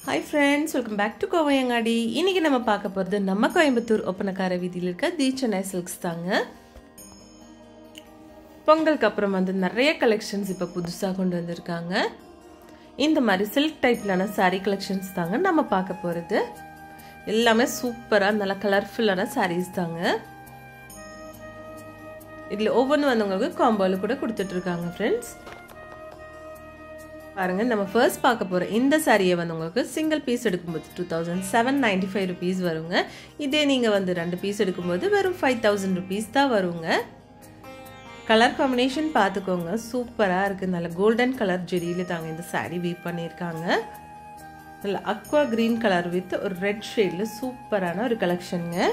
Hi friends, welcome back to Kovayangadi. இன்னைக்கு நம்ம பார்க்க போறது நம்ம கோயம்புத்தூர் ஒப்பனக்கார வீதியில இருக்க தி சென்னை சில்க்ஸ் தாங்க. பொங்கலுக்கு அப்புறம் வந்து நிறைய கலெக்ஷன்ஸ் இப்ப புதுசா கொண்டு வந்திருக்காங்க. இந்த மாதிரி silk டைப்லான saree collections தாங்க நம்ம பார்க்க போறது. எல்லாமே சூப்பரா நல்ல கலர்ஃபுல்லான sarees தாங்க. இதுல ஒவ்வொரு வந்து உங்களுக்கு காம்போல கூட கொடுத்துட்டு இருக்காங்க friends. பாருங்க நம்ம ஃபர்ஸ்ட் பார்க்க போற இந்த சாரியை வந்து உங்களுக்கு சிங்கிள் பீஸ் எடுக்கும்போது 2795 rupees வருங்க. இதே நீங்க வந்து ரெண்டு பீஸ் எடுக்கும்போது வெறும் 5000 rupees தான் வருங்க. கலர் காம்பினேஷன் பாத்துக்கோங்க, சூப்பரா இருக்கு. நல்ல கோல்டன் கலர் ஜெரியில தாங்க இந்த சாரி வீவ் பண்ணிருக்காங்க. நல்ல அக்வா கிரீன் கலர் வித் ஒரு ரெட் ஷேட்ல சூப்பரான ஒரு கலெக்ஷன்ங்க.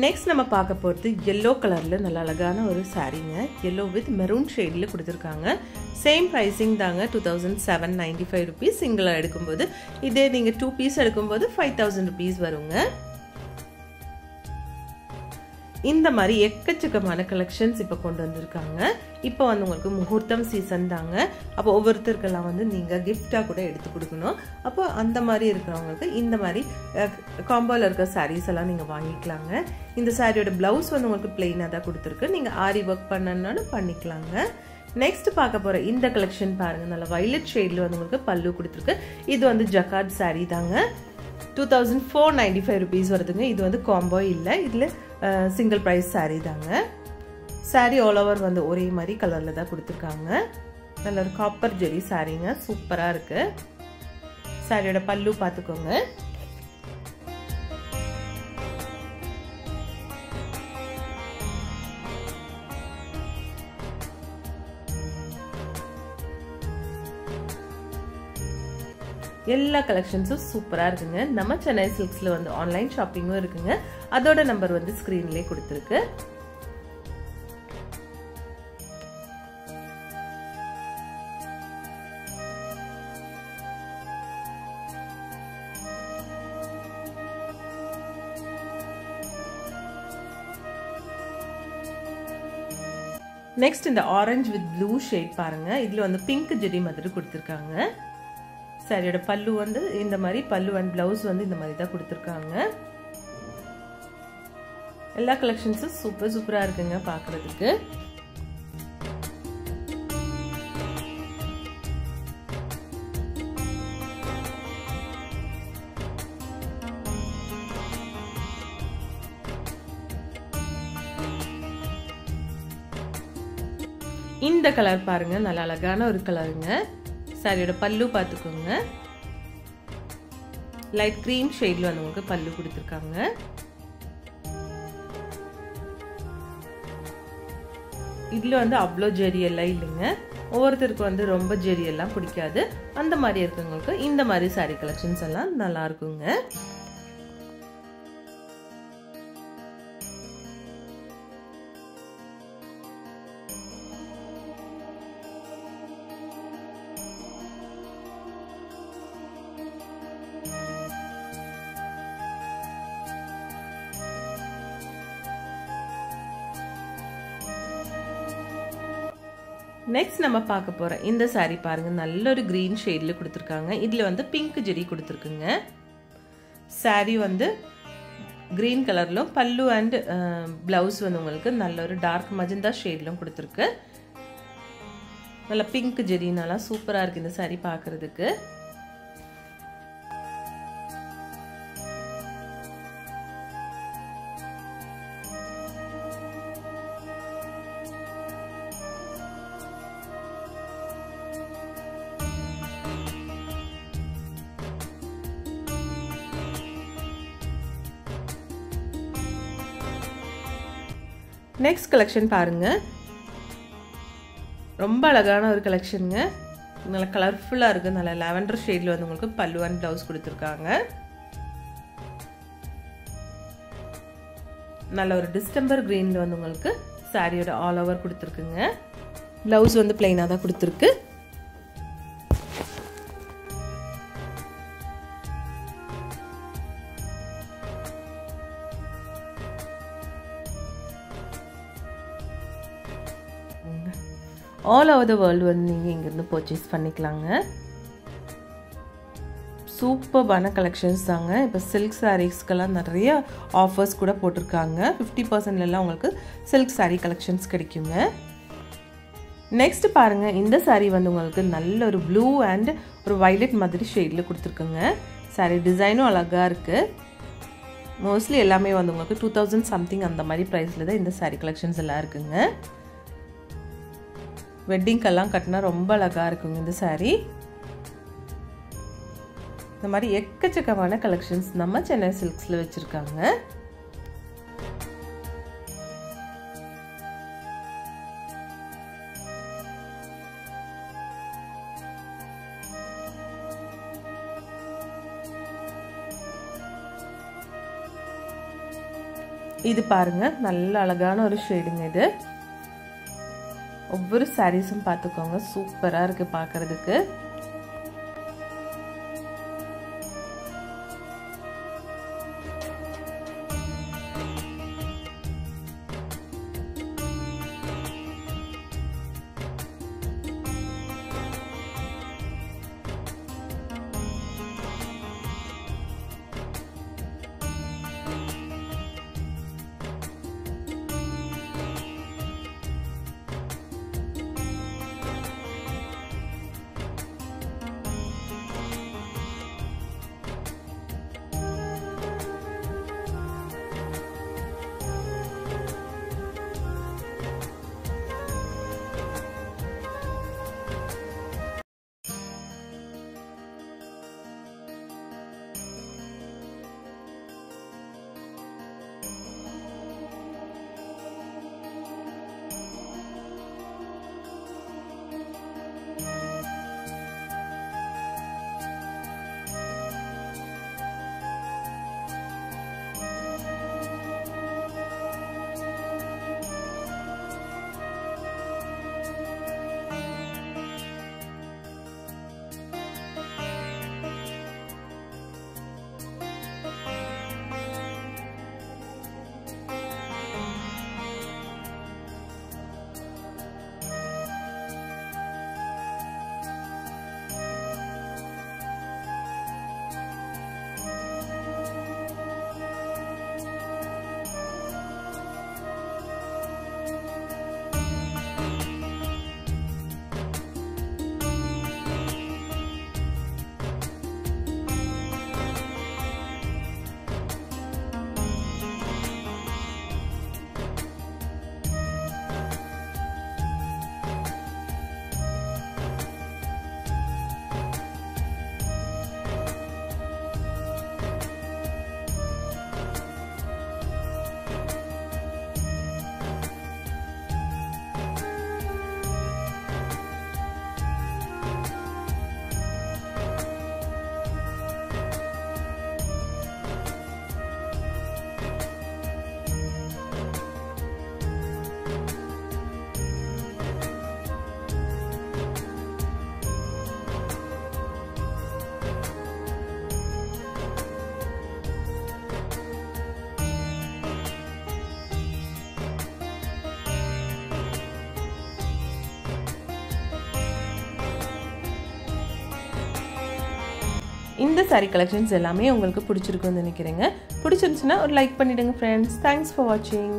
நெக்ஸ்ட் நம்ம பார்க்க போகிறது yellow கலரில் நல்ல அழகான ஒரு சாரீங்க. yellow வித் மெரூன் ஷேடில் கொடுத்துருக்காங்க. சேம் ப்ரைஸிங் தாங்க, 2795 rupees சிங்கிளாக எடுக்கும்போது. இதே நீங்கள் 2 பீஸ் எடுக்கும்போது 5000 rupees வருங்க. இந்த மாதிரி எக்கச்சக்கமான கலெக்ஷன்ஸ் இப்போ கொண்டு வந்திருக்காங்க. இப்போ வந்து உங்களுக்கு முகூர்த்தம் சீசன் தாங்க. அப்போ ஒவ்வொருத்தருக்கெல்லாம் வந்து நீங்கள் கிஃப்டாக கூட எடுத்து கொடுக்கணும். அப்போ அந்த மாதிரி இருக்கிறவங்களுக்கு இந்த மாதிரி காம்போவில் இருக்க சாரீஸ் எல்லாம் நீங்கள் வாங்கிக்கலாங்க. இந்த சாரியோட பிளவுஸ் வந்து உங்களுக்கு பிளெயினாக தான் கொடுத்துருக்கு. நீங்கள் ஆரி ஒர்க் பண்ணணும்னாலும் பண்ணிக்கலாங்க. நெக்ஸ்ட் பார்க்க போகிற இந்த கலெக்ஷன் பாருங்கள், நல்ல வயலட் ஷேடில் வந்து உங்களுக்கு பல்லு கொடுத்துருக்கு. இது வந்து ஜக்கார்ட் சாரீ தாங்க. 2495 rupees வருதுங்க. இது வந்து காம்போ இல்லை, இதில் சிங்கிள் ப்ரைஸ் சாரீ தாங்க. சாரீ ஆல் ஓவர் வந்து ஒரே மாதிரி கலரில் தான் கொடுத்துருக்காங்க. நல்ல ஒரு காப்பர் ஜெரி சாரீங்க, சூப்பராக இருக்கு. சாரியோட பல்லு பார்த்துக்கோங்க. எல்லா கலெக்ஷன்ஸும் சூப்பராக இருக்குங்க. நம்ம சென்னை சில்க்ஸில் வந்து ஆன்லைன் ஷாப்பிங்கும் இருக்குங்க. அதோட நம்பர் வந்து ஸ்க்ரீன்லேயே கொடுத்துருக்கு. நெக்ஸ்ட் இந்த ஆரஞ்சு வித் ப்ளூ ஷேட் பாருங்க. இதில் வந்து பிங்க் ஜெரி மாதிரி கொடுத்துருக்காங்க. சாரியோட பல்லு வந்து இந்த மாதிரி, பல்லு அண்ட் பிளவுஸ் வந்து இந்த மாதிரி தான் கொடுத்துருக்காங்க. எல்லா கலெக்ஷன்ஸும் சூப்பரா இருக்குங்க பார்க்கறதுக்கு. இந்த கலர் பாருங்க, நல்ல அழகான ஒரு கலருங்க. சாரியோட பல்லு பார்த்துக்கோங்க. லைட் கிரீம் ஷேட்ல வந்து உங்களுக்கு பல்லு கொடுத்துருக்காங்க. இதுல வந்து அவ்வளோ ஜெரி எல்லாம் இல்லைங்க. ஒவ்வொருத்தருக்கு வந்து ரொம்ப ஜெரி எல்லாம் பிடிக்காது. அந்த மாதிரி இருக்கவங்களுக்கு இந்த மாதிரி சாரி கலெக்ஷன்ஸ் எல்லாம் நல்லா இருக்குங்க. நெக்ஸ்ட் நம்ம பார்க்க போற இந்த சாரி பாருங்க, நல்ல ஒரு கிரீன் ஷேட்ல கொடுத்துருக்காங்க. இதுல வந்து பிங்க் ஜெரி கொடுத்துருக்குங்க. சாரி வந்து கிரீன் கலர்லும் பல்லு அண்ட் பிளவுஸ் வந்து உங்களுக்கு நல்ல ஒரு டார்க் மஜந்தா ஷேட்லும் கொடுத்துருக்கு. நல்ல பிங்க் ஜெரினால சூப்பரா இருக்கு இந்த சாரி பார்க்கிறதுக்கு. நெக்ஸ்ட் கலெக்ஷன் பாருங்க, ரொம்ப அழகான ஒரு கலெக்ஷனுங்க. நல்ல கலர்ஃபுல்லா இருக்கு. நல்ல லாவெண்டர் ஷேட்ல வந்து உங்களுக்கு பல்லு அண்ட் பிளவுஸ் கொடுத்துருக்காங்க. நல்ல ஒரு டிஸ்டம்பர் கிரீன்ல வந்து உங்களுக்கு சாரியோட ஆல் ஓவர் கொடுத்துருக்குங்க. பிளவுஸ் வந்து பிளைனா தான் கொடுத்துருக்கு. ஆல் ஓவர் த வேர்ல்டு வந்து நீங்கள் இங்கேருந்து பர்ச்சேஸ் பண்ணிக்கலாங்க. சூப்பர்பான கலெக்ஷன்ஸ் தாங்க. இப்போ சில்க் சாரீஸ்க்கெல்லாம் நிறைய ஆஃபர்ஸ் கூட போட்டிருக்காங்க. 50%லாம் உங்களுக்கு சில்க் சாரீ கலெக்ஷன்ஸ் கிடைக்குங்க. நெக்ஸ்ட் பாருங்கள், இந்த சாரீ வந்து உங்களுக்கு நல்ல ஒரு ப்ளூ அண்ட் ஒரு வைலட் மாதிரி ஷேடில் கொடுத்துருக்குங்க. சாரீ டிசைனும் அழகாக இருக்குது. மோஸ்ட்லி எல்லாமே வந்து உங்களுக்கு 2000 சம்திங் அந்த மாதிரி ப்ரைஸில் தான் இந்த சாரீ கலெக்ஷன்ஸ் எல்லாம் இருக்குங்க. வெட்டிங்கெல்லாம் கட்டினா ரொம்ப அழகாக இருக்குங்க இந்த சாரீ. இந்த மாதிரி எக்கச்சக்கமான கலெக்ஷன்ஸ் நம்ம சென்னை சில்க்ஸில் வச்சுருக்காங்க. இது பாருங்க, நல்ல அழகான ஒரு ஷேடுங்க. இது ஒவ்வொரு சாரீஸும் பார்த்துக்கோங்க, சூப்பராக இருக்குது பார்க்குறதுக்கு. இந்த saree collections எல்லாமே உங்களுக்கு பிடிச்சிருக்கும்னு நினைக்கிறேங்க. பிடிச்சிருந்துச்சுனா ஒரு லைக் பண்ணிடுங்க friends. Thanks for watching.